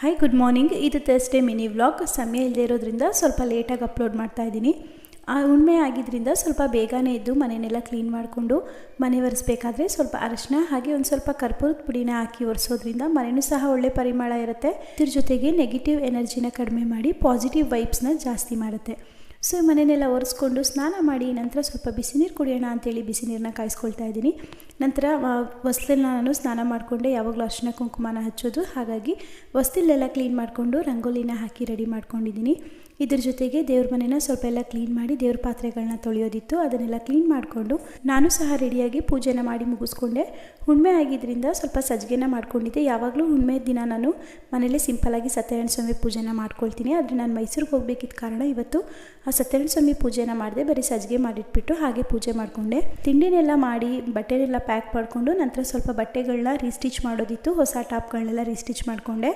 Hi good morning. ಇದು Thursday mini vlog. ಸಮಯ ಇಲ್ಲದೆ ಇರೋದ್ರಿಂದ ಸ್ವಲ್ಪ ಲೇಟಾಗಿ ಅಪ್ಲೋಡ್ ಮಾಡ್ತಾ ಇದ್ದೀನಿ. ಹುಣ್ಣಿಮೆ ಆಗಿದ್ದರಿಂದ ಸ್ವಲ್ಪ ಬೇಗನೆ ಎದ್ದು ಮನೆಯನ್ನೆಲ್ಲ ಕ್ಲೀನ್ ಮಾಡಿಕೊಂಡು ಮನೆ ಒರೆಸ್ಬೇಕಾದ್ರೆ ಸ್ವಲ್ಪ ಅರಿಶಿನ ಹಾಗೆ ಒಂದು ಸ್ವಲ್ಪ ಕರ್ಪೂರದ ಪುಡಿನ ಹಾಕಿ ಒರೆಸೋದ್ರಿಂದ ಮನೆಯೂ ಸಹ ಒಳ್ಳೆ ಪರಿಮಳ ಇರುತ್ತೆ. ಇದ್ರ ಜೊತೆಗೆ ನೆಗೆಟಿವ್ ಎನರ್ಜಿನ ಕಡಿಮೆ ಮಾಡಿ ಪಾಸಿಟಿವ್ ವೈಬ್ಸ್ನ ಜಾಸ್ತಿ ಮಾಡುತ್ತೆ. ಸೊ ಮನೆಯನ್ನೆಲ್ಲ ಒರೆಸ್ಕೊಂಡು ಸ್ನಾನ ಮಾಡಿ ನಂತರ ಸ್ವಲ್ಪ ಬಿಸಿ ನೀರು ಕುಡಿಯೋಣ ಅಂತೇಳಿ ಬಿಸಿ ನೀರನ್ನ ಕಾಯಿಸ್ಕೊಳ್ತಾ ಇದ್ದೀನಿ. ನಂತರ ಹೊಸ್ಲಲ್ಲಿ ನಾನು ಸ್ನಾನ ಮಾಡಿಕೊಂಡೆ. ಯಾವಾಗಲೂ ಅರಿಶಿನ ಕುಂಕುಮನ ಹಚ್ಚೋದು, ಹಾಗಾಗಿ ಹೊಸ್ತಿಲೆಲ್ಲ ಕ್ಲೀನ್ ಮಾಡಿಕೊಂಡು ರಂಗೋಲಿನ ಹಾಕಿ ರೆಡಿ ಮಾಡ್ಕೊಂಡಿದ್ದೀನಿ. ಇದ್ರ ಜೊತೆಗೆ ದೇವ್ರ ಮನೆನ ಸ್ವಲ್ಪ ಎಲ್ಲ ಕ್ಲೀನ್ ಮಾಡಿ ದೇವ್ರ ಪಾತ್ರೆಗಳನ್ನ ತೊಳೆಯೋದಿತ್ತು, ಅದನ್ನೆಲ್ಲ ಕ್ಲೀನ್ ಮಾಡಿಕೊಂಡು ನಾನು ಸಹ ರೆಡಿಯಾಗಿ ಪೂಜೆನ ಮಾಡಿ ಮುಗಿಸ್ಕೊಂಡೆ. ಹುಣ್ಣಿಮೆ ಆಗಿದ್ದರಿಂದ ಸ್ವಲ್ಪ ಸಜ್ಜಿಗೆನ ಮಾಡ್ಕೊಂಡಿದ್ದೆ. ಯಾವಾಗಲೂ ಹುಣ್ಣಿಮೆ ದಿನ ನಾನು ಮನೇಲಿ ಸಿಂಪಲಾಗಿ ಸತ್ಯನಾರಾಯಣ ಸ್ವಾಮಿ ಪೂಜೆನ ಮಾಡ್ಕೊಳ್ತೀನಿ. ಆದರೆ ನಾನು ಮೈಸೂರಿಗೆ ಹೋಗಬೇಕಿದ್ದ ಕಾರಣ ಇವತ್ತು ಆ ಸತ್ಯನಾರಾಯಣ ಸ್ವಾಮಿ ಪೂಜೆನ ಮಾಡಿದೆ. ಬರೀ ಸಜ್ಜಿಗೆ ಮಾಡಿಟ್ಬಿಟ್ಟು ಹಾಗೆ ಪೂಜೆ ಮಾಡಿಕೊಂಡೆ. ತಿಂಡಿನೆಲ್ಲ ಮಾಡಿ ಬಟ್ಟೆನೆಲ್ಲ ಪ್ಯಾಕ್ ಮಾಡಿಕೊಂಡು ನಂತರ ಸ್ವಲ್ಪ ಬಟ್ಟೆಗಳನ್ನ ರೀಸ್ಟಿಚ್ ಮಾಡೋದಿತ್ತು. ಹೊಸ ಟಾಪ್ಗಳನ್ನೆಲ್ಲ ರೀಸ್ಟಿಚ್ ಮಾಡಿಕೊಂಡೆ.